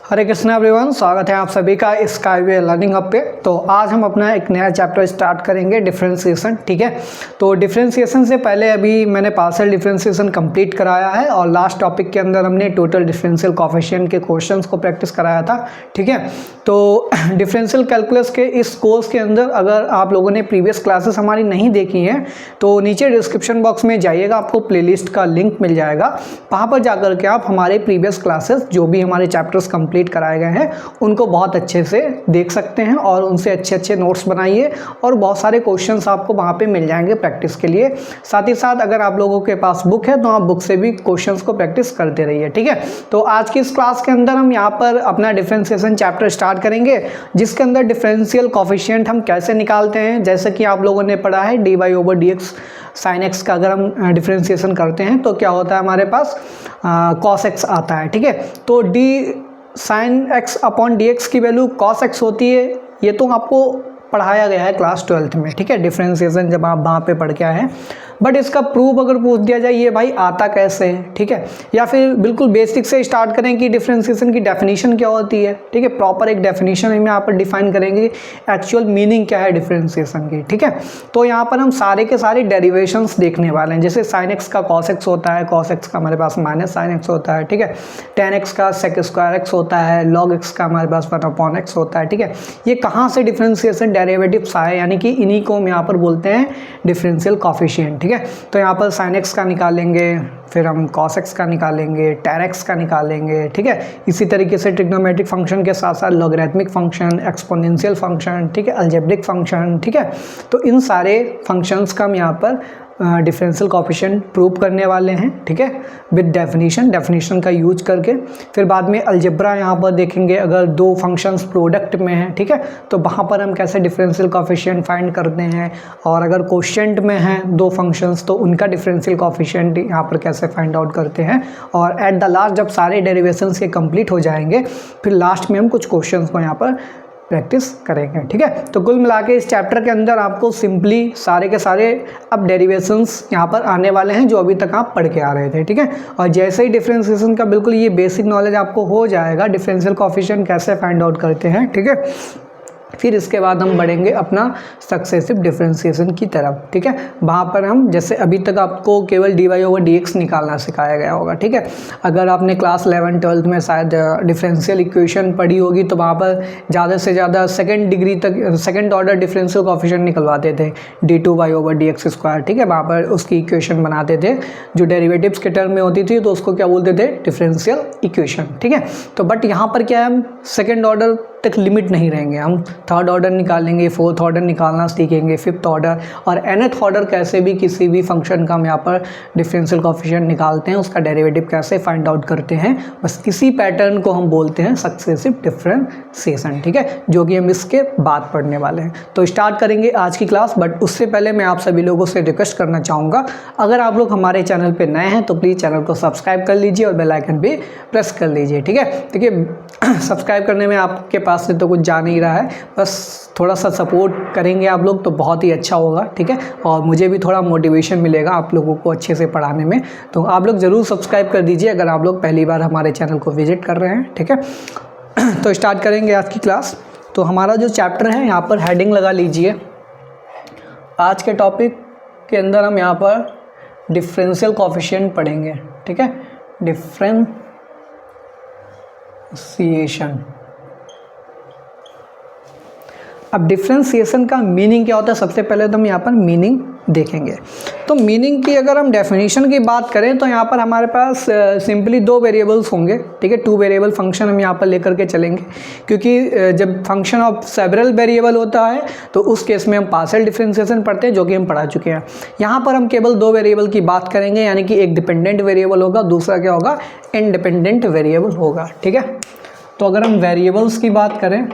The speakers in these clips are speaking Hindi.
हरे कृष्णा एवरीवन, स्वागत है आप सभी का स्काईवे लर्निंग हब पे। तो आज हम अपना एक नया चैप्टर स्टार्ट करेंगे, डिफरेंशिएशन। ठीक है, तो डिफरेंशिएशन से पहले अभी मैंने पार्शियल डिफरेंशिएशन कंप्लीट कराया है और लास्ट टॉपिक के अंदर हमने टोटल डिफरेंशियल कोएफिशिएंट के क्वेश्चंस को प्रैक्टिस कराया था। ठीक है, तो डिफरेंशियल कैलकुलस के इस कोर्स के अंदर अगर आप लोगों ने प्रीवियस क्लासेस हमारी नहीं देखी हैं तो नीचे डिस्क्रिप्शन बॉक्स में जाइएगा, आपको प्लेलिस्ट का लिंक मिल जाएगा। वहाँ पर जाकर के आप हमारे प्रीवियस क्लासेस जो भी हमारे चैप्टर्स कंप्लीट कराए गए हैं उनको बहुत अच्छे से देख सकते हैं और उनसे अच्छे अच्छे नोट्स बनाइए और बहुत सारे क्वेश्चंस आपको वहाँ पे मिल जाएंगे प्रैक्टिस के लिए। साथ ही साथ अगर आप लोगों के पास बुक है तो आप बुक से भी क्वेश्चंस को प्रैक्टिस करते रहिए। ठीक है, तो आज की इस क्लास के अंदर हम यहाँ पर अपना डिफरेंशिएशन चैप्टर स्टार्ट करेंगे, जिसके अंदर डिफरेंशियल कोएफिशिएंट हम कैसे निकालते हैं। जैसे कि आप लोगों ने पढ़ा है dy/dx sin x का अगर हम डिफरेंशिएशन करते हैं तो क्या होता है, हमारे पास cos x आता है। ठीक है, तो d sin x upon dx की वैल्यू cos x होती है। ये तो आपको पढ़ाया गया है क्लास 12th में। ठीक है, डिफरेंशिएशन जब आप वहाँ पे पढ़ के आए हैं, बट इसका प्रूफ अगर पूछ दिया जाए ये भाई आता कैसे है। ठीक है, या फिर बिल्कुल बेसिक से स्टार्ट करें कि डिफरेंशिएशन की डेफिनेशन क्या होती है। ठीक है, प्रॉपर एक डेफिनेशन हम यहाँ पर डिफाइन करेंगे, एक्चुअल मीनिंग क्या है डिफरेंशिएशन की। ठीक है, तो यहाँ पर हम सारे के सारे डेरिवेशंस देखने वाले हैं। जैसे sin x का cos x होता है, cos x का हमारे पास माइनस sin x होता है। ठीक है, tan x का sec स्क्वायर x होता है, log x का हमारे पास 1/x होता है। ठीक है, ये कहाँ से डिफरेंशिएशन डेरिवेटिव्स आए, यानी कि इन्हीं को हम यहाँ पर बोलते हैं डिफरेंशियल कोएफिशिएंट। ठीक है, तो यहाँ पर sin x का निकालेंगे, फिर हम cos x का निकालेंगे, tan x का निकालेंगे। ठीक है, इसी तरीके से ट्रिग्नोमेट्रिक फंक्शन के साथ साथ लॉगरिथमिक फंक्शन, एक्सपोनेंशियल फंक्शन, ठीक है, अलजेब्रिक फंक्शन। ठीक है, तो इन सारे फंक्शंस का हम यहाँ पर डिफरेंशियल कोएफिशिएंट प्रूव करने वाले हैं। ठीक है, विद डेफिनेशन का यूज करके। फिर बाद में अलजेब्रा यहाँ पर देखेंगे, अगर दो फंक्शंस प्रोडक्ट में हैं, ठीक है, तो वहाँ पर हम कैसे डिफरेंशियल कोएफिशिएंट फाइंड करते हैं। और अगर क्वोशिएंट में हैं दो फंक्शंस तो उनका डिफरेंशियल कोएफिशिएंट यहाँ पर कैसे फाइंड आउट करते हैं। और एट द लास्ट जब सारे डेरिवेशंस के कंप्लीट हो जाएंगे फिर लास्ट में हम कुछ क्वेश्चंस को यहाँ पर प्रैक्टिस करेंगे। ठीक है, तो कुल मिला के इस चैप्टर के अंदर आपको सिंपली सारे के सारे अब डेरिवेशंस यहाँ पर आने वाले हैं जो अभी तक आप पढ़ के आ रहे थे। ठीक है, और जैसे ही डिफरेंशिएशन का बिल्कुल ये बेसिक नॉलेज आपको हो जाएगा, डिफरेंशियल कोएफिशिएंट कैसे फाइंड आउट करते हैं। ठीक है, फिर इसके बाद हम बढ़ेंगे अपना सक्सेसिव डिफरेंशिएशन की तरफ। ठीक है, वहाँ पर हम जैसे अभी तक आपको केवल dy/dx निकालना सिखाया गया होगा। ठीक है, अगर आपने क्लास 11 12th में शायद डिफरेंशियल इक्वेशन पढ़ी होगी तो वहाँ पर ज़्यादा से ज़्यादा सेकंड डिग्री तक सेकंड ऑर्डर डिफरेंशियल कोएफिशिएंट निकलवाते थे, d2y/dx²। ठीक है, वहाँ पर उसकी इक्वेशन बनाते थे जो डेरिवेटिव्स के टर्म में होती थी, तो उसको क्या बोलते थे, डिफरेंशियल इक्वेशन। ठीक है, तो बट यहाँ पर क्या है, हम सेकेंड ऑर्डर तक लिमिट नहीं रहेंगे, हम थर्ड ऑर्डर निकालेंगे, फोर्थ ऑर्डर निकालना सीखेंगे, फिफ्थ ऑर्डर और nth ऑर्डर कैसे भी किसी भी फंक्शन का हम यहाँ पर डिफरेंशियल कोएफिशिएंट निकालते हैं, उसका डेरिवेटिव कैसे फाइंड आउट करते हैं। बस इसी पैटर्न को हम बोलते हैं सक्सेसिव डिफरेंशिएशन। ठीक है, जो कि हम इसके बाद पढ़ने वाले हैं। तो स्टार्ट करेंगे आज की क्लास, बट उससे पहले मैं आप सभी लोगों से रिक्वेस्ट करना चाहूँगा, अगर आप लोग हमारे चैनल पर नए हैं तो प्लीज़ चैनल को सब्सक्राइब कर लीजिए और बेल आइकन भी प्रेस कर लीजिए। ठीक है, देखिए सब्सक्राइब करने में आपके पास से तो कुछ जा नहीं रहा है, बस थोड़ा सा सपोर्ट करेंगे आप लोग तो बहुत ही अच्छा होगा। ठीक है, और मुझे भी थोड़ा मोटिवेशन मिलेगा आप लोगों को अच्छे से पढ़ाने में। तो आप लोग ज़रूर सब्सक्राइब कर दीजिए अगर आप लोग पहली बार हमारे चैनल को विजिट कर रहे हैं। ठीक है, तो स्टार्ट करेंगे आज की क्लास। तो हमारा जो चैप्टर है यहाँ पर हेडिंग लगा लीजिए, आज के टॉपिक के अंदर हम यहाँ पर डिफरेंशियल कोएफिशिएंट पढ़ेंगे। ठीक है, डिफरेंशिएशन। अब डिफरेंशिएशन का मीनिंग क्या होता है, सबसे पहले तो हम यहाँ पर मीनिंग देखेंगे। तो मीनिंग की अगर हम डेफिनेशन की बात करें तो यहाँ पर हमारे पास सिंपली दो वेरिएबल्स होंगे। ठीक है, टू वेरिएबल फंक्शन हम यहाँ पर लेकर के चलेंगे, क्योंकि जब फंक्शन ऑफ सेवरल वेरिएबल होता है तो उस केस में हम पार्शियल डिफरेंशिएशन पढ़ते हैं, जो कि हम पढ़ा चुके हैं। यहाँ पर हम केवल दो वेरिएबल की बात करेंगे, यानी कि एक डिपेंडेंट वेरिएबल होगा, दूसरा क्या होगा, इंडिपेंडेंट वेरिएबल होगा। ठीक है, तो अगर हम वेरिएबल्स की बात करें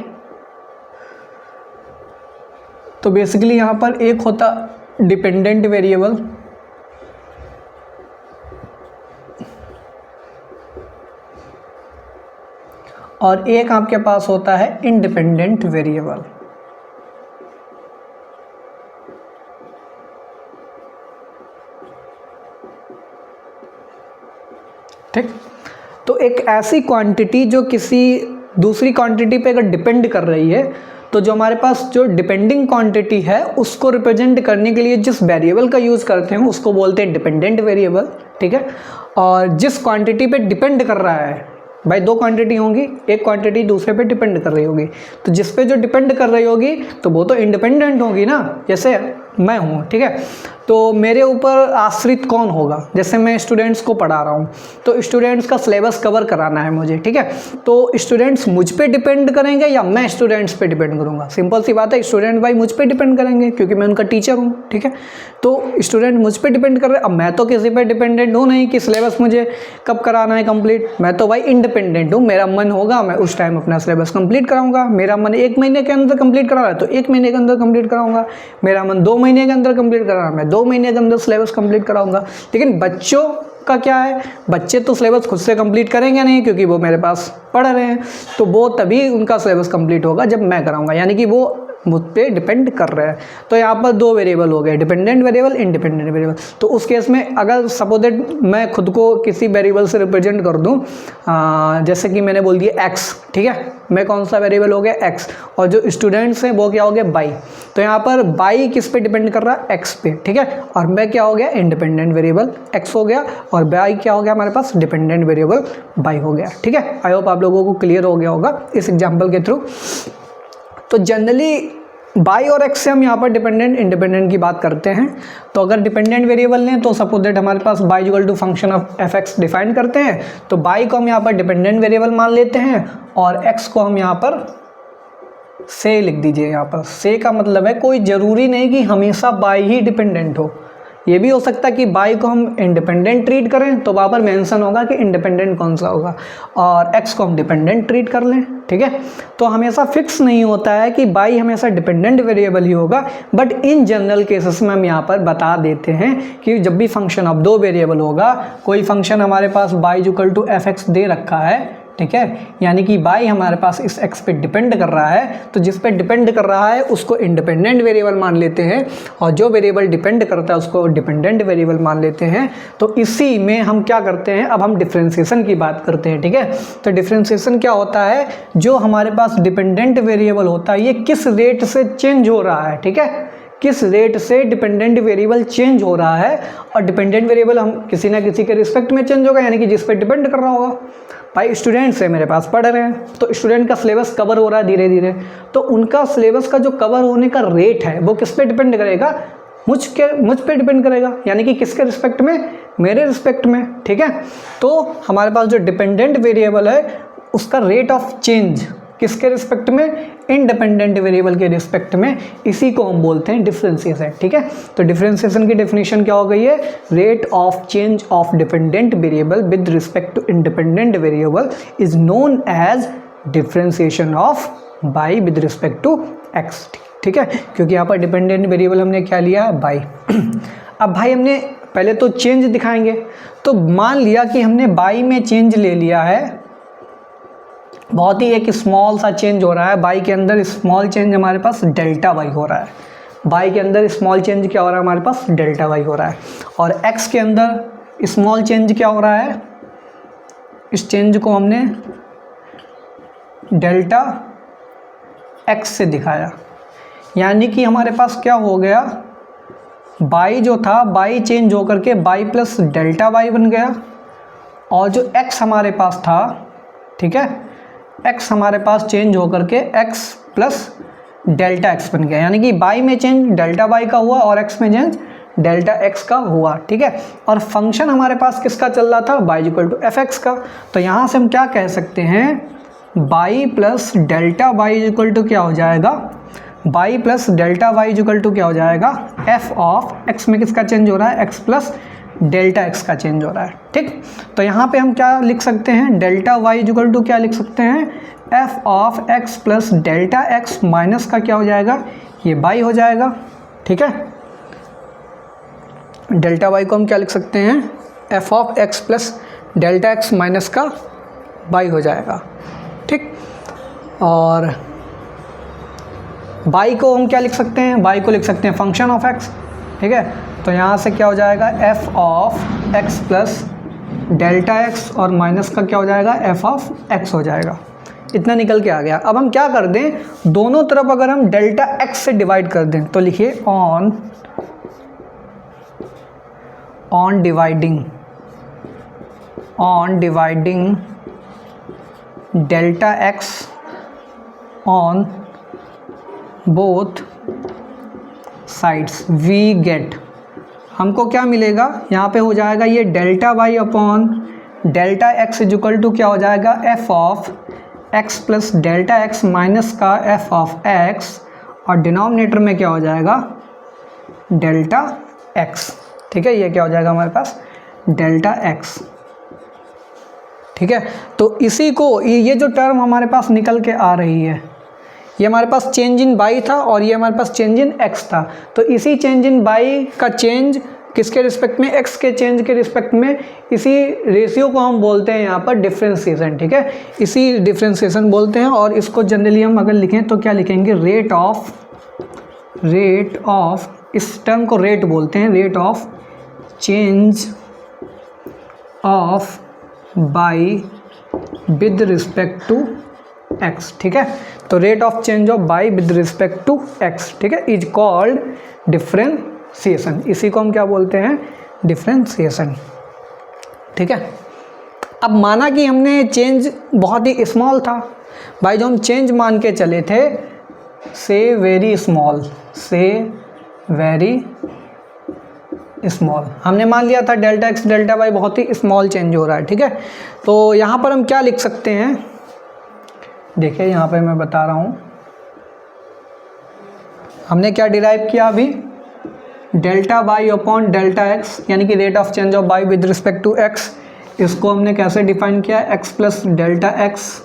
तो बेसिकली यहाँ पर एक होता डिपेंडेंट वेरिएबल और एक आपके पास होता है इंडिपेंडेंट वेरिएबल। ठीक, तो एक ऐसी क्वांटिटी जो किसी दूसरी क्वांटिटी पे अगर डिपेंड कर रही है तो जो हमारे पास जो डिपेंडिंग क्वांटिटी है उसको रिप्रेजेंट करने के लिए जिस वेरिएबल का यूज़ करते हैं उसको बोलते हैं डिपेंडेंट वेरिएबल, ठीक है। और जिस क्वांटिटी पे डिपेंड कर रहा है, भाई दो क्वांटिटी होंगी, एक क्वांटिटी दूसरे पे डिपेंड कर रही होगी, तो जिस पे जो डिपेंड कर रही होगी तो वो तो इंडिपेंडेंट होगी ना, जैसे मैं हूँ, ठीक है। तो मेरे ऊपर आश्रित कौन होगा, जैसे मैं स्टूडेंट्स को पढ़ा रहा हूँ तो स्टूडेंट्स का सिलेबस कवर कराना है मुझे, ठीक है। तो स्टूडेंट्स मुझ पे डिपेंड करेंगे या मैं स्टूडेंट्स पे डिपेंड करूँगा? सिंपल सी बात है, स्टूडेंट भाई मुझ पे डिपेंड करेंगे क्योंकि मैं उनका टीचर हूँ, ठीक है। तो स्टूडेंट मुझ पे डिपेंड कर रहे हैं। अब मैं तो किसी पे डिपेंडेंट हूँ नहीं कि सिलेबस मुझे कब कराना है कंप्लीट, मैं तो भाई इंडिपेंडेंट हूँ। मेरा मन होगा मैं उस टाइम अपना सिलेबस कंप्लीट कराऊंगा, मेरा मन 1 महीने के अंदर कंप्लीट कराना है तो 1 महीने के अंदर कंप्लीट कराऊंगा, मेरा मन 2 महीने के अंदर कंप्लीट कराना है मैं 2 महीने के अंदर सिलेबस कंप्लीट कराऊंगा। लेकिन बच्चों का क्या है, बच्चे तो सिलेबस खुद से कंप्लीट करेंगे नहीं क्योंकि वो मेरे पास पढ़ रहे हैं, तो वो तभी उनका सिलेबस कंप्लीट होगा जब मैं कराऊंगा, यानी कि वो मुझ पे डिपेंड कर रहे हैं। तो यहाँ पर दो वेरिएबल हो गए, डिपेंडेंट वेरिएबल, इंडिपेंडेंट वेरिएबल। तो उस केस में अगर सपोज दैट मैं खुद को किसी वेरिएबल से रिप्रेजेंट कर दूँ, जैसे कि मैंने बोल दिया x, ठीक है, मैं कौन सा वेरिएबल हो गया x, और जो स्टूडेंट्स हैं वो क्या हो गया y। तो यहाँ पर y किस पे डिपेंड कर रहा है, x पे, ठीक है, और मैं क्या हो गया, इंडिपेंडेंट वेरिएबल x हो गया, और y क्या हो गया हमारे पास, डिपेंडेंट वेरिएबल y हो गया, ठीक है। आई होप आप लोगों को क्लियर हो गया होगा इस एग्जाम्पल के थ्रू। तो जनरली बाई और एक्स से हम यहाँ पर डिपेंडेंट इंडिपेंडेंट की बात करते हैं। तो अगर डिपेंडेंट वेरिएबल लें तो सपोज दैट हमारे पास y equal to function of f x define करते हैं, तो बाई को हम यहाँ पर डिपेंडेंट वेरिएबल मान लेते हैं और एक्स को हम यहाँ पर से लिख दीजिए। यहाँ पर से का मतलब है कोई ज़रूरी नहीं कि हमेशा बाई ही डिपेंडेंट हो, ये भी हो सकता है कि बाई को हम इंडिपेंडेंट ट्रीट करें तो वहाँ पर मेंशन होगा कि इंडिपेंडेंट कौन सा होगा, और एक्स को हम डिपेंडेंट ट्रीट कर लें, ठीक है। तो हमेशा फिक्स नहीं होता है कि बाई हमेशा डिपेंडेंट वेरिएबल ही होगा, बट इन जनरल केसेस में हम यहाँ पर बता देते हैं कि जब भी फंक्शन ऑफ दो वेरिएबल होगा, कोई फंक्शन हमारे पास y equal to f x दे रखा है, ठीक है, यानी कि बाई हमारे पास इस x पे डिपेंड कर रहा है, तो जिस पे डिपेंड कर रहा है उसको इंडिपेंडेंट वेरिएबल मान लेते हैं, और जो वेरिएबल डिपेंड करता है उसको डिपेंडेंट वेरिएबल मान लेते हैं। तो इसी में हम क्या करते हैं, अब हम डिफरेंशिएशन की बात करते हैं, ठीक है। तो डिफरेंशिएशन क्या होता है, जो हमारे पास डिपेंडेंट वेरिएबल होता है ये किस रेट से चेंज हो रहा है, ठीक है, किस रेट से डिपेंडेंट वेरिएबल चेंज हो रहा है, और डिपेंडेंट वेरिएबल हम किसी ना किसी के रिस्पेक्ट में चेंज होगा, यानी कि जिस पे डिपेंड कर रहा होगा। भाई स्टूडेंट्स है मेरे पास पढ़ रहे हैं, तो स्टूडेंट का सिलेबस कवर हो रहा है धीरे धीरे, तो उनका सिलेबस का जो कवर होने का रेट है वो किस पे डिपेंड करेगा, मुझ पे डिपेंड करेगा, यानी कि किसके रिस्पेक्ट में, मेरे रिस्पेक्ट में, ठीक है। तो हमारे पास जो डिपेंडेंट वेरिएबल है उसका रेट ऑफ चेंज किसके रिस्पेक्ट में, इंडिपेंडेंट वेरिएबल के रिस्पेक्ट में, इसी को हम बोलते हैं डिफरेंशिएशन, ठीक है। तो डिफरेंशिएशन की डेफिनेशन क्या हो गई है, rate of change of dependent variable with respect to independent variable is known as differentiation of y with respect to x, ठीक है, क्योंकि यहाँ पर डिपेंडेंट वेरिएबल हमने क्या लिया है, बाई। अब भाई हमने पहले तो चेंज दिखाएंगे, तो मान लिया कि हमने बाई में चेंज ले लिया है, बहुत ही एक स्मॉल सा चेंज हो रहा है बाई के अंदर, स्मॉल चेंज हमारे पास डेल्टा वाई हो रहा है, बाई के अंदर स्मॉल चेंज क्या हो रहा है हमारे पास, डेल्टा वाई हो रहा है, और एक्स के अंदर स्मॉल चेंज क्या हो रहा है, इस चेंज को हमने डेल्टा एक्स से दिखाया, यानी कि हमारे पास क्या हो गया, बाई जो था बाई चेंज होकर के बाई प्लस डेल्टा वाई बन गया, और जो एक्स हमारे पास था, ठीक है, x हमारे पास चेंज होकर के x प्लस डेल्टा एक्स बन गया, यानी कि बाई में चेंज डेल्टा वाई का हुआ और x में चेंज डेल्टा एक्स का हुआ, ठीक है। और फंक्शन हमारे पास किसका चल रहा था, y equal to f x का, तो यहाँ से हम क्या कह सकते हैं, y plus delta y equal to क्या हो जाएगा, y plus delta y equal to क्या हो जाएगा, एफ ऑफ एक्स में किसका चेंज हो रहा है, एक्स प्लस डेल्टा एक्स का चेंज हो रहा है, ठीक। तो यहाँ पे हम क्या लिख सकते हैं, डेल्टा वाई इक्वल टू क्या लिख सकते हैं, F of x plus delta x minus का क्या हो जाएगा, ये बाई हो जाएगा, ठीक है। डेल्टा वाई को हम क्या लिख सकते हैं, F of x plus delta x minus का बाई हो जाएगा, ठीक। और बाई को हम क्या लिख सकते हैं, बाई को लिख सकते हैं फंक्शन ऑफ एक्स, ठीक है। तो यहाँ से क्या हो जाएगा, f of x plus delta x और माइनस का क्या हो जाएगा, एफ ऑफ एक्स हो जाएगा, इतना निकल के आ गया। अब हम क्या कर दें, दोनों तरफ अगर हम डेल्टा एक्स से डिवाइड कर दें तो लिखिए on dividing delta x on both sides we get, हमको क्या मिलेगा, यहाँ पे हो जाएगा ये delta y upon delta x equal to क्या हो जाएगा, f of x plus delta x minus का एफ ऑफ एक्स, और डिनोमिनेटर में क्या हो जाएगा, डेल्टा एक्स। ठीक है, ये क्या हो जाएगा हमारे पास, डेल्टा एक्स। ठीक है, तो इसी को ये जो टर्म हमारे पास निकल के आ रही है, ये हमारे पास चेंज इन बाई था और ये हमारे पास चेंज इन एक्स था। तो इसी चेंज इन बाई का चेंज किसके रिस्पेक्ट में, एक्स के चेंज के रिस्पेक्ट में, इसी रेशियो को हम बोलते हैं यहाँ पर डिफरेंशिएशन। ठीक है, इसी डिफरेंशिएशन बोलते हैं, और इसको जनरली हम अगर लिखें तो क्या लिखेंगे, रेट ऑफ, इस टर्म को रेट बोलते हैं, rate of change of y with respect to x. ठीक है, तो rate of change of y with respect to x, ठीक है, इज कॉल्ड डिफरेंशिएशन। इसी को हम क्या बोलते हैं, डिफरेंशिएशन। ठीक है, अब माना कि हमने चेंज बहुत ही स्मॉल था भाई, जो हम चेंज मान के चले थे, से वेरी स्मॉल, हमने मान लिया था डेल्टा एक्स डेल्टा वाई बहुत ही स्मॉल चेंज हो रहा है। ठीक है, तो यहाँ पर हम क्या लिख सकते हैं, देखिए यहाँ पे मैं बता रहा हूँ, हमने क्या डिराइव किया अभी, delta y upon delta x, यानी कि rate of change of y with respect to x, इसको हमने कैसे डिफाइन किया, x plus delta x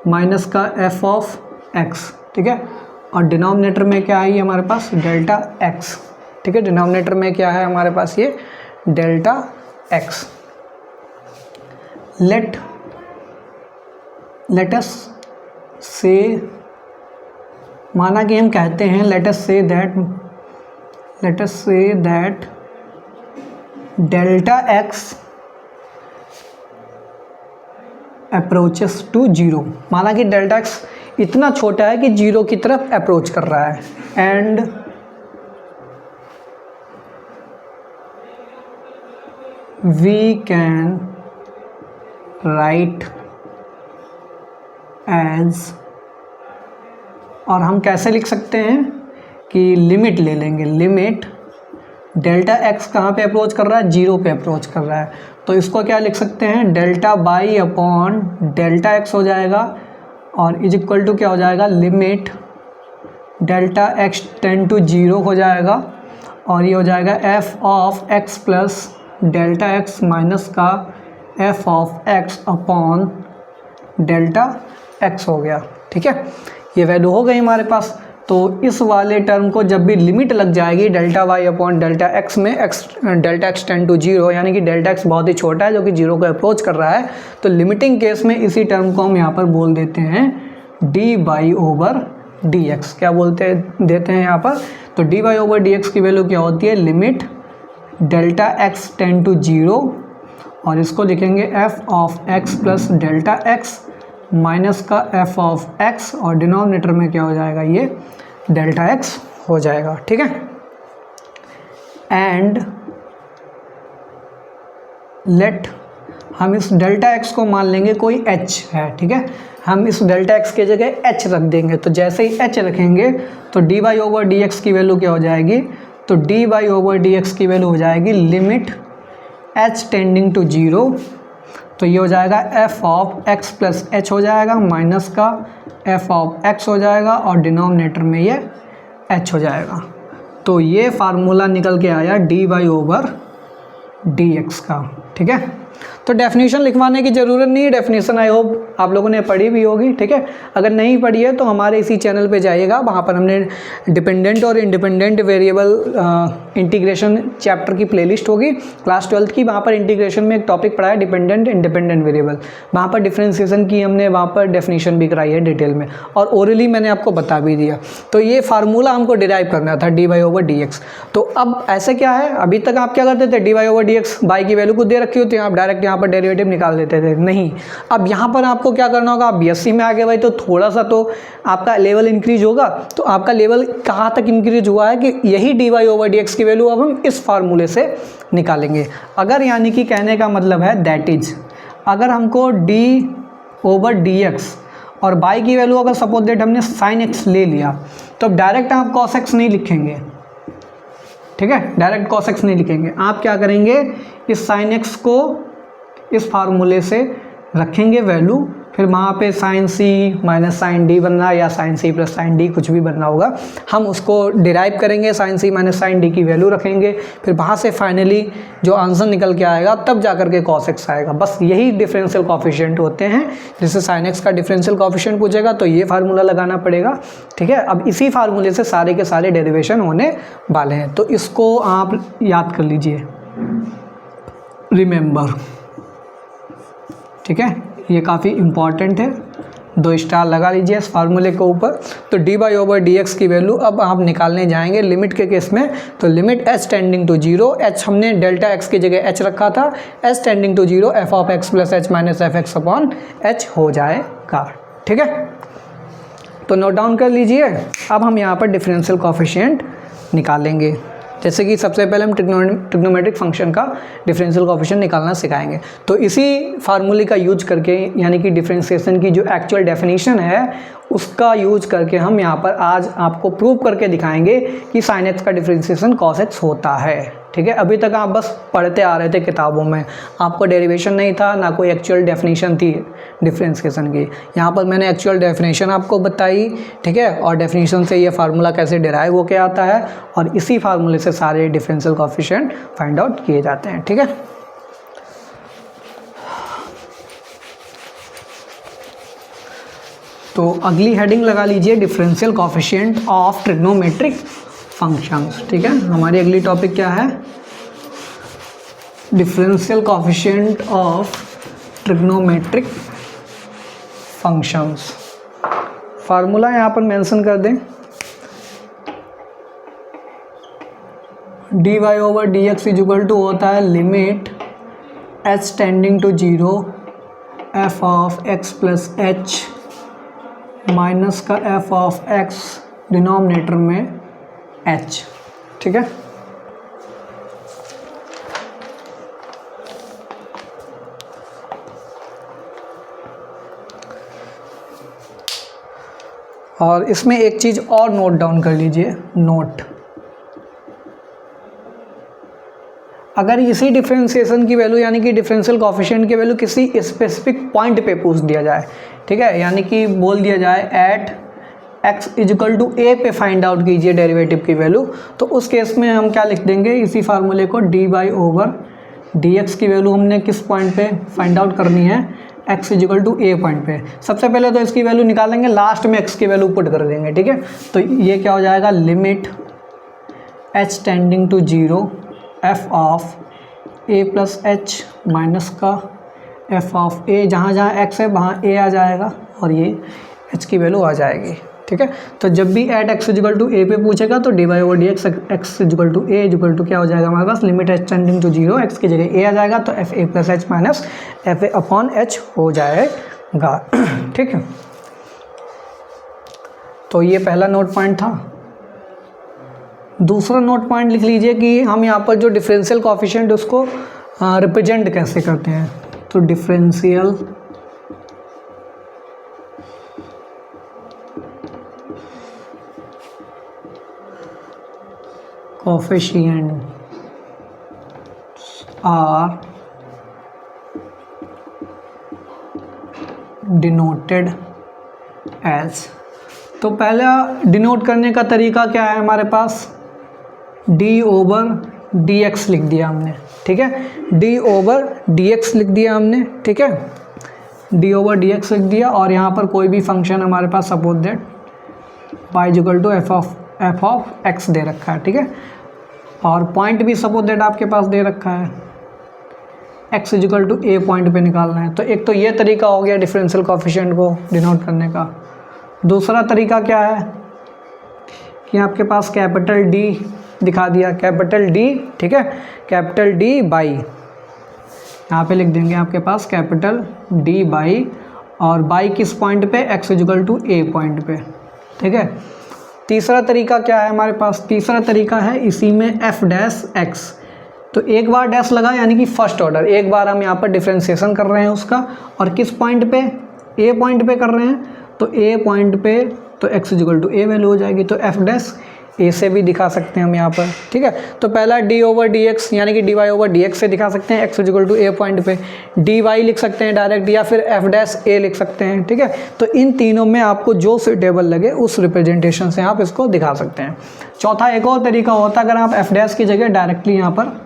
minus का एफ ऑफ एक्स। ठीक है, और डिनोमिनेटर में क्या है, ये हमारे पास डेल्टा एक्स। ठीक है, डिनोमिनेटर में क्या है हमारे पास, ये डेल्टा एक्स। लेट अस से, माना कि हम कहते हैं let us say that delta x approaches to zero, माना कि डेल्टा एक्स इतना छोटा है कि जीरो की तरफ अप्रोच कर रहा है, and we can write as, और हम कैसे लिख सकते हैं कि लिमिट ले लेंगे, लिमिट डेल्टा एक्स कहाँ पे अप्रोच कर रहा है, जीरो पे अप्रोच कर रहा है, तो इसको क्या लिख सकते हैं, delta y upon delta x हो जाएगा, और इज इक्वल टू क्या हो जाएगा, limit delta x tend to zero हो जाएगा, और ये हो जाएगा f of x plus delta x minus का f of x upon delta x हो गया। ठीक है, ये वैल्यू हो गई हमारे पास। तो इस वाले टर्म को जब भी लिमिट लग जाएगी delta y upon delta x में, delta x tend to zero, यानी कि डेल्टा एक्स बहुत ही छोटा है जो कि जीरो को अप्रोच कर रहा है, तो लिमिटिंग केस में इसी टर्म को हम यहाँ पर बोल देते हैं d y over d x. क्या देते हैं यहाँ पर, तो d y over d x की वैल्यू क्या होती है, limit delta x tend to zero, और इसको लिखेंगे f of x plus delta x minus का एफ ऑफ एक्स, और डिनोमिनेटर में क्या हो जाएगा, ये डेल्टा एक्स हो जाएगा। ठीक है, एंड लेट, हम इस डेल्टा एक्स को मान लेंगे कोई एच है। ठीक है, हम इस डेल्टा एक्स के जगह एच रख देंगे, तो जैसे ही एच रखेंगे तो d y over d x की वैल्यू क्या हो जाएगी, तो d y over d x की वैल्यू हो जाएगी limit h tending to zero, तो ये हो जाएगा f of x plus h हो जाएगा, माइनस का एफ ऑफ एक्स हो जाएगा, और डिनोमिनेटर में ये एच हो जाएगा। तो ये फार्मूला निकल के आया d y over d x का। ठीक है, तो डेफिनेशन लिखवाने की ज़रूरत नहीं है, डेफिनेशन आई होप आप लोगों ने पढ़ी भी होगी। ठीक है, अगर नहीं पढ़ी है तो हमारे इसी चैनल पे जाइएगा, वहाँ पर हमने डिपेंडेंट और इंडिपेंडेंट वेरिएबल इंटीग्रेशन चैप्टर की प्लेलिस्ट होगी क्लास 12th की, वहाँ पर इंटीग्रेशन में एक टॉपिक पढ़ा है डिपेंडेंट इंडिपेंडेंट वेरिएबल, वहाँ पर डिफ्रेंसिएशन की हमने वहाँ पर डेफिनेशन भी कराई है डिटेल में, और ओरली मैंने आपको बता भी दिया। तो ये फार्मूला हमको डिराइव करना था d y over d x. तो अब ऐसे क्या है, अभी तक आप क्या करते थे, d y over d x y की वैल्यू को दे रखी होती है, आप डायरेक्ट डायरेक्ट यहाँ पर डेरिवेटिव निकाल देते थे, नहीं। अब यहाँ पर आपको क्या करना होगा, आप बीएससी में आ गए भाई, तो थोड़ा सा तो आपका लेवल इंक्रीज होगा। तो आपका लेवल कहाँ तक इंक्रीज हुआ है कि यही dy/dx की वैल्यू अब हम इस फार्मूले से निकालेंगे। अगर यानी कि कहने का मतलब है दैट इज, अगर हमको d/dx और बाई की वैल्यू अगर सपोज दैट हमने sin x ले लिया, तो अब डायरेक्ट आप cos x नहीं लिखेंगे, ठीक है, डायरेक्ट cos x नहीं लिखेंगे। आप क्या करेंगे, इस sin x को इस फार्मूले से रखेंगे वैल्यू, फिर वहाँ पे sin c minus sin d बनना या sin c plus sin d कुछ भी बनना होगा, हम उसको डिराइव करेंगे, sin c minus sin d की वैल्यू रखेंगे, फिर वहाँ से फाइनली जो आंसर निकल के आएगा तब जा कर के cos x आएगा। बस यही डिफरेंशियल कोफिशिएंट होते हैं। जैसे sin x का डिफरेंशियल कोफिशिएंट पूछेगा तो ये फार्मूला लगाना पड़ेगा, ठीक है। अब इसी फार्मूले से सारे के सारे डेरिवेशन होने वाले हैं, तो इसको आप याद कर लीजिए, रिमेंबर, ठीक है, ये काफ़ी इम्पॉर्टेंट है। 2 स्टार लगा लीजिए इस फार्मूले के ऊपर। तो dy/dx की वैल्यू अब आप निकालने जाएंगे लिमिट के केस में, तो limit h tending to 0, h हमने डेल्टा x की जगह h रखा था, h tending to 0 f of x plus h minus f x upon h हो जाएगा, ठीक है। तो नोट डाउन कर लीजिए। अब हम यहाँ पर डिफरेंशियल कोफिशिएंट निकालेंगे। जैसे कि सबसे पहले हम ट्रिग्नोमेट्रिक फंक्शन का डिफरेंशियल कोफिशिएंट निकालना सिखाएंगे। तो इसी फार्मूले का यूज करके, यानी कि डिफरेंशिएशन की जो एक्चुअल डेफिनेशन है उसका यूज करके हम यहाँ पर आज आपको प्रूव करके दिखाएंगे कि sin x का डिफरेंशिएशन cos x होता है, ठीक है। अभी तक आप बस पढ़ते आ रहे थे किताबों में, आपको डेरिवेशन नहीं था, ना कोई एक्चुअल डेफिनेशन थी डिफरेंशिएशन की। यहाँ पर मैंने एक्चुअल डेफिनेशन आपको बताई, ठीक है, और डेफिनेशन से ये फार्मूला कैसे डिराइव होके आता है, और इसी फार्मूले से सारे डिफरेंशियल कोफिशिएंट फाइंड आउट किए जाते हैं, ठीक है। तो अगली हेडिंग लगा लीजिए, differential coefficient of trigonometric functions, ठीक है। हमारी अगली टॉपिक क्या है, differential coefficient of trigonometric functions. Formula यहाँ पर मेंशन कर दें, dy/dx इज इक्वल टू होता है limit h tending to 0 f of x plus h minus का f ऑफ x डिनोमिनेटर में h, ठीक है। और इसमें एक चीज़ और नोट डाउन कर लीजिए, नोट, अगर इसी डिफरेंशिएशन की वैल्यू यानी कि डिफरेंशियल कोफिशिएंट की वैल्यू किसी स्पेसिफिक पॉइंट पे पूछ दिया जाए, ठीक है, यानी कि बोल दिया जाए at x is equal to a पे फाइंड आउट कीजिए डेरिवेटिव की वैल्यू, तो उस केस में हम क्या लिख देंगे, इसी फार्मूले को dy/dx की वैल्यू हमने किस पॉइंट पे फाइंड आउट करनी है, x is equal to a point पे। सबसे पहले तो इसकी वैल्यू निकालेंगे, लास्ट में x की वैल्यू पुट कर देंगे, ठीक है। तो ये क्या हो जाएगा, limit h tending to 0 f of a plus h minus का f ऑफ a, जहाँ जहाँ x है वहाँ a आ जाएगा और ये h की वैल्यू आ जाएगी, ठीक है। तो जब भी at x is equal to a पे पूछेगा तो dy/dx x is equal to a is equal to क्या हो जाएगा हमारे पास, limit h tending to 0, x की जगह a आ जाएगा तो f a plus h minus f a upon h हो जाएगा, ठीक है। तो ये पहला नोट पॉइंट था। दूसरा नोट पॉइंट लिख लीजिए कि हम यहाँ पर जो डिफरेंशियल कोफिशिएंट उसको रिप्रेजेंट कैसे करते हैं। तो differential coefficient are denoted as, तो पहला डिनोट करने का तरीका क्या है हमारे पास, d/dx लिख दिया हमने, ठीक है, d/dx लिख दिया हमने, ठीक है, d/dx लिख दिया। और यहाँ पर कोई भी फंक्शन हमारे पास suppose that y is equal to f of x दे रखा है, ठीक है, और पॉइंट भी सपोज दैट आपके पास दे रखा है, x is equal to a point पे निकालना है। तो एक तो ये तरीका हो गया डिफरेंशियल कोफिशिएंट को डिनोट करने का। दूसरा तरीका क्या है कि आपके पास कैपिटल D दिखा दिया, कैपिटल D, ठीक है, कैपिटल D बाई यहाँ पे लिख देंगे आपके पास कैपिटल डी बाई, और बाई किस पॉइंट पे, x equal to a point पे, ठीक है। तीसरा तरीका क्या है हमारे पास, तीसरा तरीका है इसी में f डैश x। तो एक बार डैश लगा यानी कि फर्स्ट ऑर्डर, एक बार हम यहाँ पर डिफ्रेंशिएशन कर रहे हैं उसका, और किस पॉइंट पे, ए पॉइंट पे कर रहे हैं, तो ए पॉइंट पे तो x equal to a value हो जाएगी, तो f डैश ए से भी दिखा सकते हैं हम यहाँ पर, ठीक है। तो पहला डी ओवर डी एक्स यानी कि d y over d x से दिखा सकते हैं, x equal to a point पे, डी वाई लिख सकते हैं डायरेक्ट, या फिर f डैश ए लिख सकते हैं, ठीक है। तो इन तीनों में आपको जो सुटेबल लगे उस रिप्रेजेंटेशन से आप इसको दिखा सकते हैं। चौथा एक और तरीका होता है, अगर आप f डैश की जगह डायरेक्टली यहाँ पर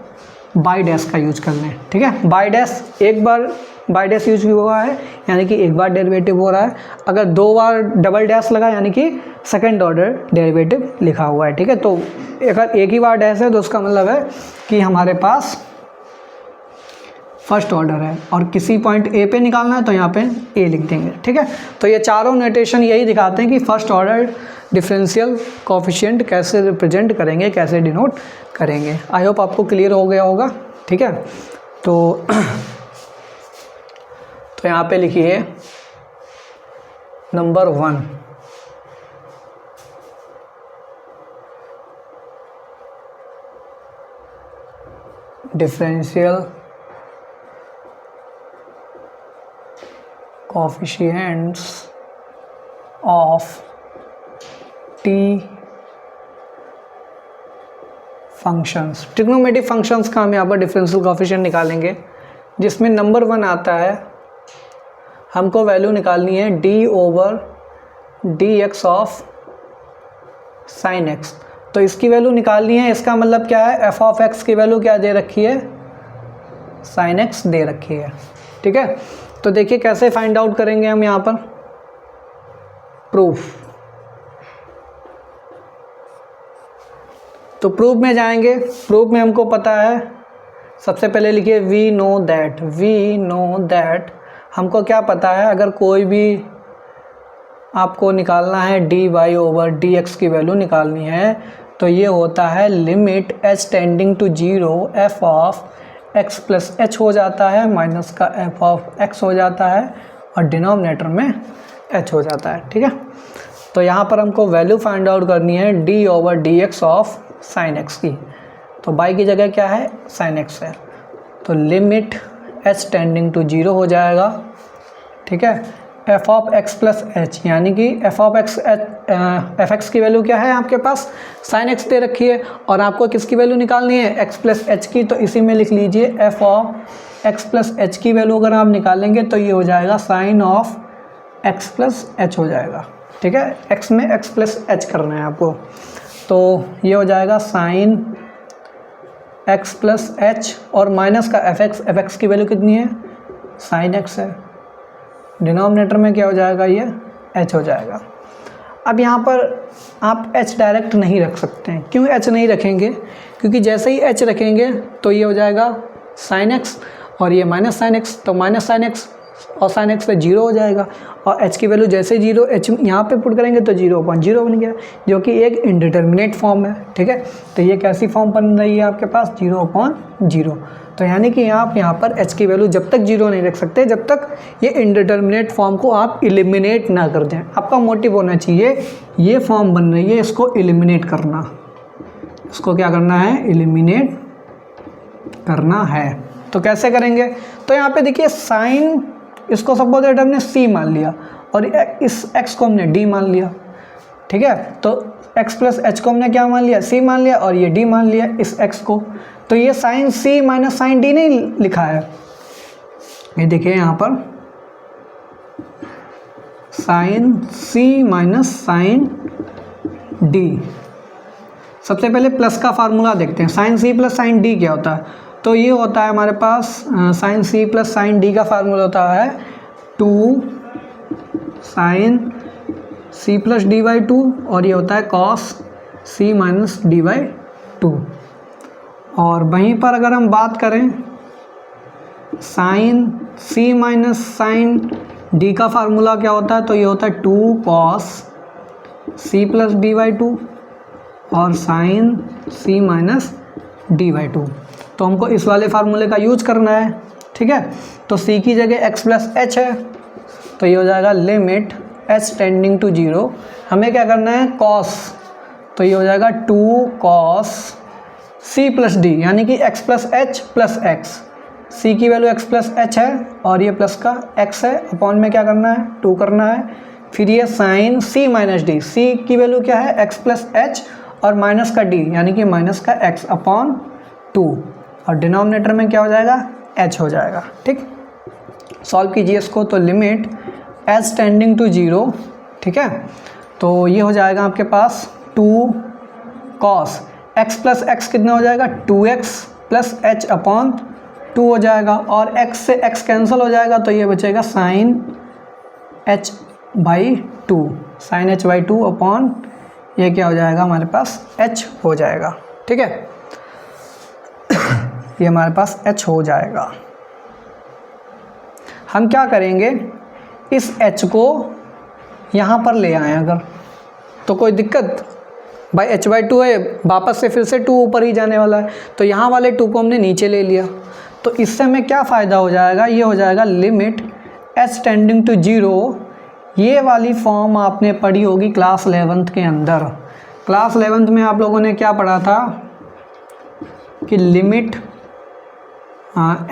बाई डैश का यूज कर लें, ठीक है। बाई डैश, एक बार बाई डैश यूज हुआ है यानी कि एक बार डेरिवेटिव हो रहा है, अगर दो बार डबल डैश लगा यानी कि सेकंड ऑर्डर डेरिवेटिव लिखा हुआ है, ठीक है। तो अगर एक ही बार डैश है तो उसका मतलब है कि हमारे पास फर्स्ट ऑर्डर है, और किसी पॉइंट ए पे निकालना है तो यहाँ पे ए लिख देंगे, ठीक है। तो ये चारों नोटेशन यही दिखाते हैं कि फर्स्ट ऑर्डर डिफरेंशियल कोएफिशिएंट कैसे रिप्रेजेंट करेंगे, कैसे डिनोट करेंगे। आई होप आपको क्लियर हो गया होगा, ठीक है। तो यहाँ पे लिखिए number 1, differential coefficients of T functions, trigonometric functions का हम यहाँ पर डिफरेंशियल कोएफिशिएंट निकालेंगे, जिसमें नंबर 1 आता है, हमको वैल्यू निकालनी है D over d x of sine x. तो इसकी वैल्यू निकालनी है, इसका मतलब क्या है, एफ ऑफ एक्स की वैल्यू क्या दे रखी है, साइन एक्स दे रखी है, ठीक है। तो देखिए कैसे फाइंड आउट करेंगे हम यहाँ पर, प्रूफ। तो प्रूफ में जाएंगे, प्रूफ में हमको पता है, सबसे पहले लिखिए वी नो दैट, हमको क्या पता है, अगर कोई भी आपको निकालना है d y over d x की वैल्यू निकालनी है, तो ये होता है limit h tending to 0 f of x plus h हो जाता है, माइनस का f ऑफ x हो जाता है, और डिनोमिनेटर में h हो जाता है, ठीक है। तो यहाँ पर हमको वैल्यू फाइंड आउट करनी है d over d x of sine x की, तो बाई की जगह क्या है, साइन एक्स है, तो लिमिट h टेंडिंग टू 0 हो जाएगा, ठीक है, f of x plus h, यानी कि f of x F x की वैल्यू क्या है आपके पास, साइन x दे रखी है, और आपको किसकी वैल्यू निकालनी है, x प्लस h की, तो इसी में लिख लीजिए f of x plus h की वैल्यू अगर आप निकालेंगे तो ये हो जाएगा sine of x plus h हो जाएगा, ठीक है। x में x प्लस h करना है आपको, तो ये हो जाएगा साइन x प्लस h, और माइनस का एफ एक्स की वैल्यू कितनी है, साइन x है, डिनोमिनेटर में क्या हो जाएगा, ये h हो जाएगा। अब यहाँ पर आप h डायरेक्ट नहीं रख सकते हैं, क्यों h नहीं रखेंगे, क्योंकि जैसे ही h रखेंगे तो ये हो जाएगा साइन x, और ये माइनस साइन x, तो माइनस साइन x और साइन x पे 0 हो जाएगा, और h की वैल्यू जैसे 0 h यहाँ पे पुट करेंगे तो 0/0 बन गया, जो कि एक इंडिटर्मिनेट फॉर्म है, ठीक है। तो ये कैसी फॉर्म बन रही है आपके पास, 0/0। तो यानी कि आप यहाँ पर h की वैल्यू जब तक 0 नहीं रख सकते, जब तक ये इंडिटर्मिनेट फॉर्म को आप एलिमिनेट ना कर दें। आपका मोटिव होना चाहिए, ये फॉर्म बन रही है, इसको एलिमिनेट करना, इसको क्या करना है, एलिमिनेट करना है। तो कैसे करेंगे, तो यहाँ पे देखिए साइन, इसको सपोज दैट हमने c मान लिया, और इस x को हमने d मान लिया, ठीक है। तो x प्लस h को हमने क्या मान लिया, c मान लिया, और ये d मान लिया इस x को, तो ये sine c minus sine d नहीं लिखा है, ये देखिए यहाँ पर sine c minus sine d। सबसे पहले प्लस का फार्मूला देखते हैं, sine c plus sine d क्या होता है, तो ये होता है हमारे पास sine c plus sine d का फार्मूला होता है 2 साइन c प्लस d/2, और ये होता है कॉस c माइनस d/2। और वहीं पर अगर हम बात करें sine c minus sine d का फार्मूला क्या होता है, तो ये होता है 2 कॉस c प्लस d/2 और साइन c माइनस d/2। तो हमको इस वाले फार्मूले का यूज करना है, ठीक है। तो c की जगह x प्लस एच है, तो ये हो जाएगा लिमिट h टेंडिंग टू 0। हमें क्या करना है cos, तो ये हो जाएगा 2 cos c प्लस डी, यानी कि x plus H plus x. c की वैल्यू x प्लस एच है और ये प्लस का x है, अपॉन में क्या करना है 2 करना है। फिर ये sine c minus D, c की वैल्यू क्या है x प्लस एच और माइनस का d यानी कि माइनस का x अपॉन 2, और डिनोमिनेटर में क्या हो जाएगा h हो जाएगा। ठीक, सॉल्व कीजिए इसको, तो लिमिट h टेंडिंग टू 0, ठीक है। तो ये हो जाएगा आपके पास 2 cos x प्लस एक्स कितना हो जाएगा 2x प्लस एच अपॉन 2 हो जाएगा, और x से x कैंसिल हो जाएगा, तो ये बचेगा sine h by 2, sine h by 2 upon ये क्या हो जाएगा हमारे पास h हो जाएगा। ठीक है, ये हमारे पास h हो जाएगा। हम क्या करेंगे, इस h को यहाँ पर ले आए अगर, तो कोई दिक्कत, भाई h बाई 2 है, वापस से फिर से 2 ऊपर ही जाने वाला है, तो यहाँ वाले 2 को हमने नीचे ले लिया। तो इससे हमें क्या फ़ायदा हो जाएगा, ये हो जाएगा लिमिट h टेंडिंग टू 0। ये वाली फॉर्म आपने पढ़ी होगी क्लास 11th के अंदर। क्लास 11th में आप लोगों ने क्या पढ़ा था कि लिमिट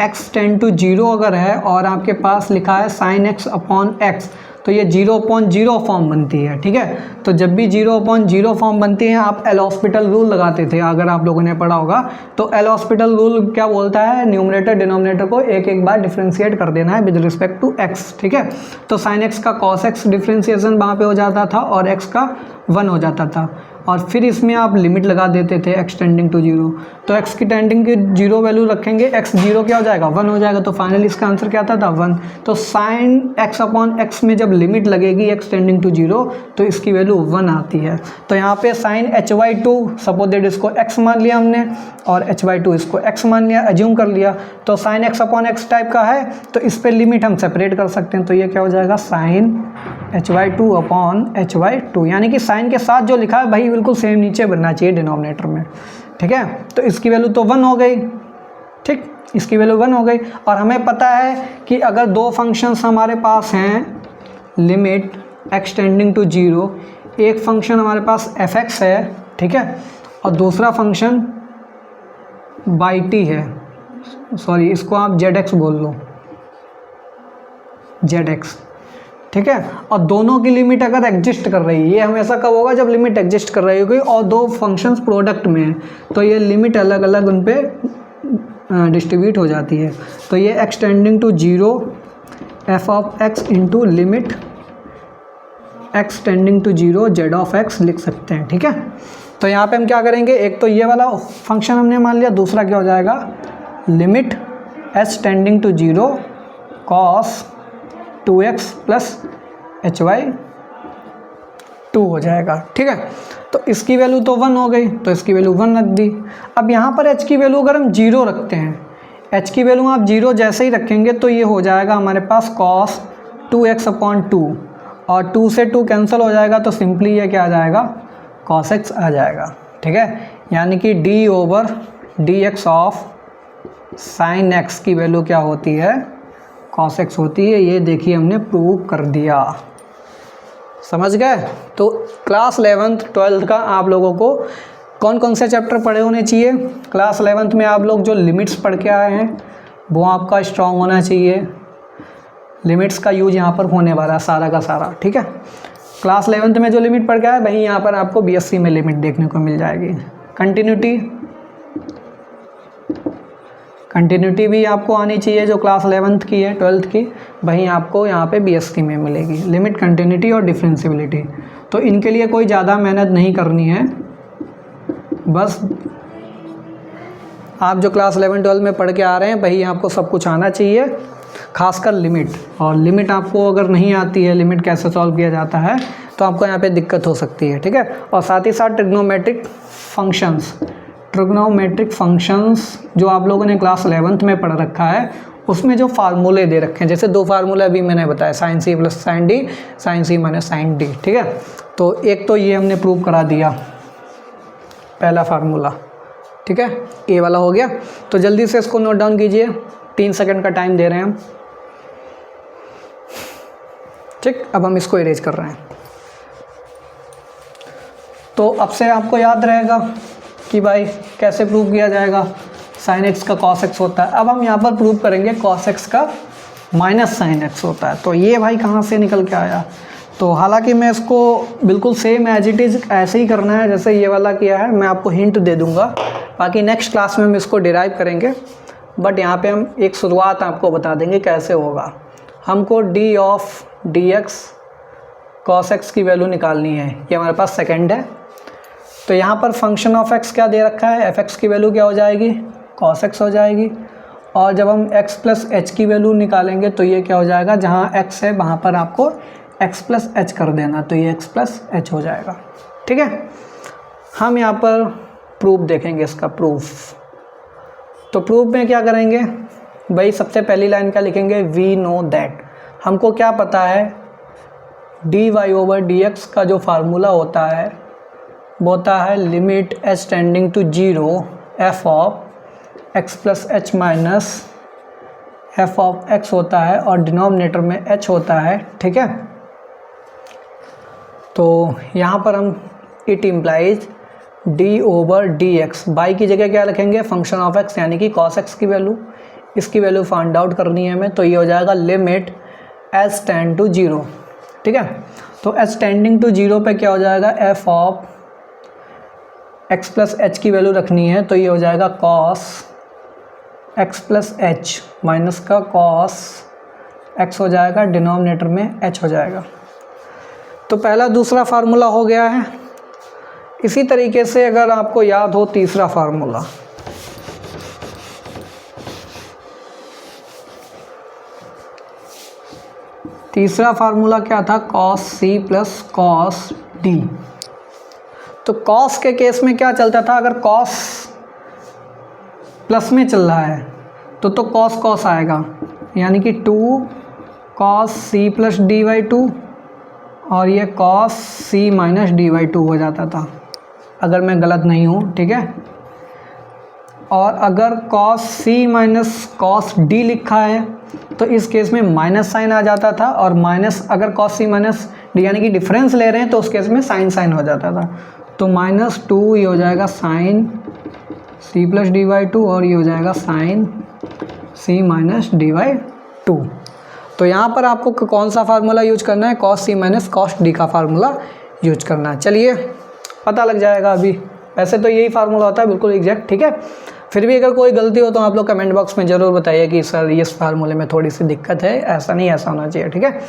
x टेंड टू 0 अगर है और आपके पास लिखा है साइन x अपॉन एक्स, तो ये 0/0 फॉर्म बनती है। ठीक है, तो जब भी 0/0 फॉर्म बनती है आप एल हॉस्पिटल रूल लगाते थे, अगर आप लोगों ने पढ़ा होगा। तो एल हॉस्पिटल रूल क्या बोलता है, न्यूमरेटर डिनोमिनेटर को एक एक बार डिफ्रेंशिएट कर देना है विद रिस्पेक्ट टू x। ठीक है, तो साइन x का cos x डिफ्रेंशिएशन वहाँ पे हो जाता था और x का 1 हो जाता था, और फिर इसमें आप लिमिट लगा देते थे x टेंडिंग टू 0। तो x की टेंडिंग की 0 वैल्यू रखेंगे, x 0 क्या हो जाएगा 1 हो जाएगा, तो फाइनली इसका आंसर क्या था 1। तो साइन x अपॉन एक्स में जब लिमिट लगेगी x टेंडिंग टू 0 तो इसकी वैल्यू 1 आती है। तो यहाँ पे sine h by 2, suppose that इसको x मान लिया हमने और h बाई 2 इसको x मान लिया, एज्यूम कर लिया, तो sine x upon x type का है, तो इस पर लिमिट हम सेपरेट कर सकते हैं। तो ये क्या हो जाएगा sine h by 2 upon h by 2, यानी कि साइन के साथ जो लिखा है भाई बिल्कुल सेम नीचे बनना चाहिए डिनोमिनेटर में। ठीक है, तो इसकी वैल्यू तो 1 हो गई। ठीक, इसकी वैल्यू 1 हो गई, और हमें पता है कि अगर दो फंक्शंस हमारे पास हैं लिमिट x टेंडिंग टू 0, एक फंक्शन हमारे पास fx है, ठीक है, और दूसरा फंक्शन बाई t है, सॉरी इसको आप zx बोल लो, zx। ठीक है, और दोनों की लिमिट अगर एग्जिस्ट कर रही है, ये हमेशा कब होगा जब लिमिट एग्जिस्ट कर रही होगी और दो फंक्शंस प्रोडक्ट में है, तो ये लिमिट अलग अलग उन पे डिस्ट्रीब्यूट हो जाती है। तो ये x tending to 0 f of x into limit x tending to 0 z of x लिख सकते हैं। ठीक है, तो यहाँ पे हम क्या करेंगे, एक तो ये वाला फंक्शन हमने मान लिया, दूसरा क्या हो जाएगा limit h tending to 0 cos 2x plus h by 2 हो जाएगा। ठीक है, तो इसकी वैल्यू तो 1 हो गई, तो इसकी वैल्यू 1 रख दी। अब यहाँ पर h की वैल्यू अगर हम 0 रखते हैं, h की वैल्यू आप 0 जैसे ही रखेंगे तो ये हो जाएगा हमारे पास cos 2x अपॉन 2, और 2 से 2 कैंसिल हो जाएगा, तो सिंपली ये क्या आ जाएगा cos x आ जाएगा। ठीक है, यानी कि d over dx of sine x की वैल्यू क्या होती है cos x होती है। ये देखिए हमने प्रूव कर दिया, समझ गए। तो क्लास 11th 12th का आप लोगों को कौन कौन से चैप्टर पढ़े होने चाहिए, क्लास 11th में आप लोग जो लिमिट्स पढ़ के आए हैं वो आपका स्ट्रॉन्ग होना चाहिए। लिमिट्स का यूज यहाँ पर होने वाला है सारा का सारा। ठीक है, क्लास 11th में जो लिमिट पढ़ के आए वहीं यहाँ पर आपको BSc में लिमिट देखने को मिल जाएगी। कंटिन्यूटी भी आपको आनी चाहिए, जो क्लास 11th की है 12th की, वहीं आपको यहाँ पे BSc में मिलेगी लिमिट, कंटिन्यूटी और डिफरेंशियबिलिटी। तो इनके लिए कोई ज़्यादा मेहनत नहीं करनी है, बस आप जो क्लास 11-12 में पढ़ के आ रहे हैं वही आपको सब कुछ आना चाहिए, खासकर लिमिट। और लिमिट आपको अगर नहीं आती है, लिमिट कैसे सॉल्व किया जाता है, तो आपको यहाँ पे दिक्कत हो सकती है। ठीक है, और साथ ही साथ ट्रिग्नोमेट्रिक फंक्शंस जो आप लोगों ने क्लास 11th में पढ़ रखा है, उसमें जो फार्मूले दे रखे हैं, जैसे दो फार्मूले अभी मैंने बताया, sine C plus sine D, sine C minus sine D. ठीक है, तो एक तो ये हमने प्रूव करा दिया पहला फार्मूला। ठीक है, ए वाला हो गया, तो जल्दी से इसको नोट डाउन कीजिए। 3 सेकंड का टाइम दे रहे हैं हम। ठीक, अब हम इसको इरेज कर रहे हैं। तो अब से आपको याद रहेगा कि भाई कैसे प्रूव किया जाएगा, साइन एक्स का कॉस एक्स होता है। अब हम यहाँ पर प्रूव करेंगे कॉस एक्स का माइनस साइन एक्स होता है। तो ये भाई कहाँ से निकल के आया, तो हालांकि मैं इसको बिल्कुल सेम एज इट इज़ ऐसे ही करना है जैसे ये वाला किया है, मैं आपको हिंट दे दूंगा, बाकी नेक्स्ट क्लास में हम इसको डिराइव करेंगे। बट यहाँ पे हम एक शुरुआत आपको बता देंगे कैसे होगा। हमको D of D x cos x की वैल्यू निकालनी है, ये हमारे पास सेकेंड है। तो यहाँ पर फंक्शन ऑफ एक्स क्या दे रखा है, एफ एक्स की वैल्यू क्या हो जाएगी, कॉस एक्स हो जाएगी। और जब हम x प्लस एच की वैल्यू निकालेंगे तो ये क्या हो जाएगा, जहाँ x है वहाँ पर आपको x प्लस एच कर देना, तो ये x प्लस एच हो जाएगा। ठीक है, हम यहाँ पर प्रूफ देखेंगे इसका प्रूफ। तो प्रूफ में क्या करेंगे भाई, सबसे पहली लाइन क्या लिखेंगे, वी नो दैट, हमको क्या पता है d y over d x का जो फार्मूला होता है वो होता है limit h tending to 0 f of x plus h minus f of x होता है और डिनोमिनेटर में h होता है। ठीक है, तो यहाँ पर हम it implies d over d x, y की जगह क्या रखेंगे, फंक्शन ऑफ x यानी कि cos x की वैल्यू, इसकी वैल्यू फाइंड आउट करनी है हमें। तो ये हो जाएगा लिमिट h टेंड टू 0। ठीक है, तो h टेंडिंग टू 0 पे क्या हो जाएगा, f of x plus H की वैल्यू रखनी है, तो ये हो जाएगा cos x plus h minus का cos x हो जाएगा, डिनोमिनेटर में h हो जाएगा। तो पहला दूसरा फार्मूला हो गया है। इसी तरीके से अगर आपको याद हो तीसरा फार्मूला, तीसरा फार्मूला क्या था, cos c plus cos d। तो cos के केस में क्या चलता था, अगर cos प्लस में चल रहा है तो cos cos आएगा, यानी कि 2 cos c plus D by 2 और ये cos c minus D by 2 हो जाता था, अगर मैं गलत नहीं हूँ। ठीक है, और अगर cos c minus cos d लिखा है तो इस केस में माइनस साइन आ जाता था, और माइनस अगर cos c माइनस d यानी कि डिफरेंस ले रहे हैं तो उस केस में साइन हो जाता था। तो -2 ये हो जाएगा sine c plus D by 2 और ये हो जाएगा sine c minus D by 2। तो यहाँ पर आपको कौन सा फार्मूला यूज करना है, cos c minus cos d का फार्मूला यूज करना है। चलिए पता लग जाएगा अभी, वैसे तो यही फार्मूला होता है बिल्कुल एग्जैक्ट। ठीक है, फिर भी अगर कोई गलती हो तो आप लोग कमेंट बॉक्स में ज़रूर बताइए कि सर इस फार्मूले में थोड़ी सी दिक्कत है, ऐसा नहीं ऐसा होना चाहिए। ठीक है,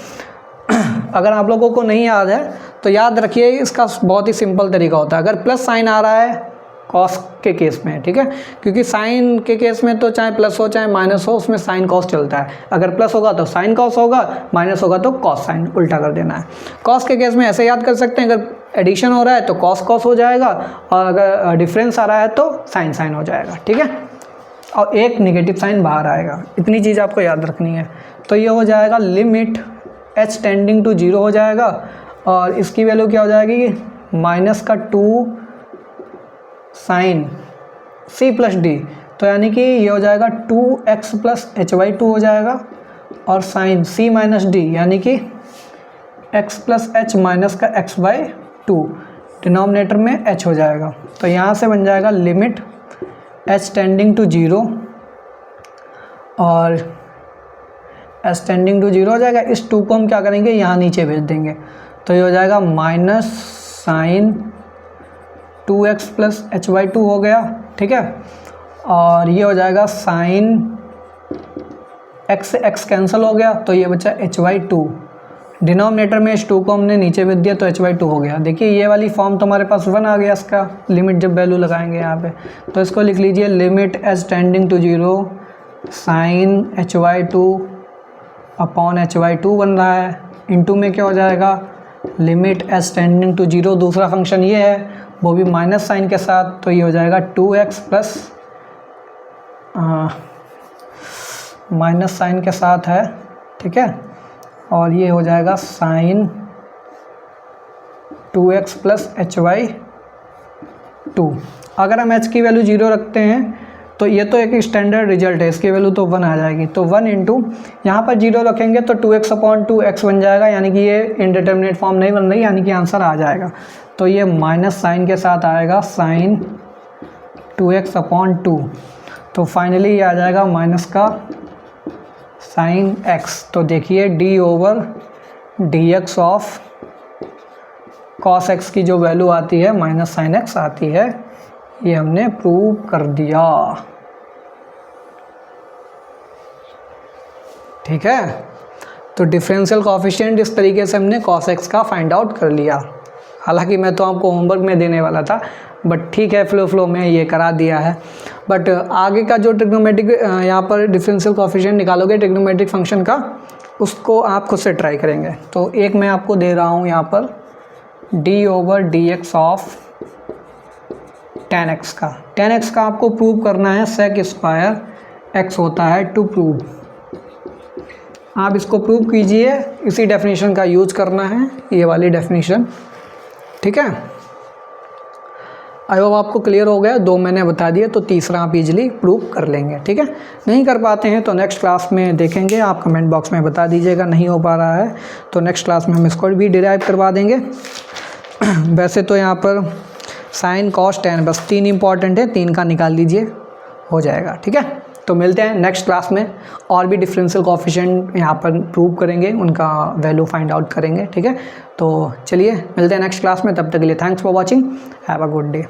अगर आप लोगों को नहीं याद है तो याद रखिए, इसका बहुत ही सिंपल तरीका होता है। अगर प्लस साइन आ रहा है कॉस के केस में, ठीक है, क्योंकि साइन के केस में तो चाहे प्लस हो चाहे माइनस हो उसमें साइन कॉस चलता है। अगर प्लस होगा तो साइन कॉस होगा, माइनस होगा तो कॉस साइन, उल्टा कर देना है। कॉस के केस में ऐसे याद कर सकते हैं, अगर एडिशन हो रहा है तो कॉस कॉस हो जाएगा, और अगर डिफरेंस आ रहा है तो साइन साइन हो जाएगा। ठीक है, और एक नेगेटिव साइन बाहर आएगा, इतनी चीज़ आपको याद रखनी है। तो ये हो जाएगा लिमिट h टेंडिंग टू 0 हो जाएगा, और इसकी वैल्यू क्या हो जाएगी, माइनस का 2 साइन c प्लस डी, तो यानी कि ये हो जाएगा 2x प्लस एच बाई 2 हो जाएगा, और साइन c माइनस डी यानी कि x प्लस एच माइनस का x बाई 2, डिनोमिनेटर में h हो जाएगा। तो यहाँ से बन जाएगा लिमिट h टेंडिंग टू 0, और h टेंडिंग टू 0 हो जाएगा। इस 2 को हम क्या करेंगे, यहाँ नीचे भेज देंगे, तो ये हो जाएगा minus sine 2x plus h by 2 हो गया। ठीक है, और ये हो जाएगा साइन x से x कैंसिल हो गया, तो ये बचा h बाई 2, डिनोमिनेटर में इस 2 को हमने नीचे भेज दिया तो h बाई 2 हो गया। देखिए ये वाली फॉर्म तो हमारे पास 1 आ गया इसका, लिमिट जब वैल्यू लगाएंगे यहाँ पे, तो इसको लिख लीजिए limit h tending to 0 sine h by 2 upon h by 2 बन रहा है, इनटू में क्या हो जाएगा, लिमिट h टेंडिंग टू 0, दूसरा फंक्शन ये है वो भी माइनस साइन के साथ, तो ये हो जाएगा 2x प्लस माइनस साइन के साथ है। ठीक है, और ये हो जाएगा sign 2x plus h by 2। अगर हम h की वैल्यू 0 रखते हैं तो ये तो एक स्टैंडर्ड रिजल्ट है, इसकी वैल्यू तो 1 आ जाएगी। तो 1 इंटू यहाँ पर 0 रखेंगे तो 2x/2x बन जाएगा, यानी कि ये इनडिटर्मिनेट फॉर्म नहीं बन रही, यानी कि आंसर आ जाएगा। तो ये माइनस साइन के साथ आएगा sin 2x/2। तो फाइनली ये आ जाएगा माइनस का sin x। तो देखिए d/dx ऑफ cos x की जो वैल्यू आती है माइनस sin x आती है, ये हमने प्रूव कर दिया। ठीक है, तो डिफरेंशियल कोएफिशिएंट इस तरीके से हमने cos x का फाइंड आउट कर लिया। हालांकि मैं तो आपको होमवर्क में देने वाला था, बट ठीक है फ्लो में ये करा दिया है। बट आगे का जो ट्रिग्नोमेट्रिक यहाँ पर डिफरेंशियल कोएफिशिएंट निकालोगे ट्रिग्नोमेट्रिक फंक्शन का, उसको आप खुद से ट्राई करेंगे। तो एक मैं आपको दे रहा हूँ यहाँ पर d/dx ऑफ tan x का। tan x का आपको प्रूव करना है, sec स्क्वायर x होता है टू प्रूव। आप इसको प्रूव कीजिए, इसी डेफिनेशन का यूज करना है, ये वाली डेफिनेशन। ठीक है, आई होप आपको क्लियर हो गया। 2 मैंने बता दिए, तो तीसरा आप इजीली प्रूव कर लेंगे। ठीक है, नहीं कर पाते हैं तो नेक्स्ट क्लास में देखेंगे, आप कमेंट बॉक्स में बता दीजिएगा नहीं हो पा रहा है तो नेक्स्ट क्लास में हम इसको भी डिराइव करवा देंगे। वैसे तो यहाँ पर sin cos tan बस 3 इंपॉर्टेंट है, 3 का निकाल लीजिए, हो जाएगा। ठीक है, तो मिलते हैं नेक्स्ट क्लास में, और भी डिफरेंशियल कोएफिशिएंट यहाँ पर प्रूव करेंगे, उनका वैल्यू फाइंड आउट करेंगे। ठीक है, तो चलिए मिलते हैं नेक्स्ट क्लास में, तब तक के लिए thanks for watching, have a good day.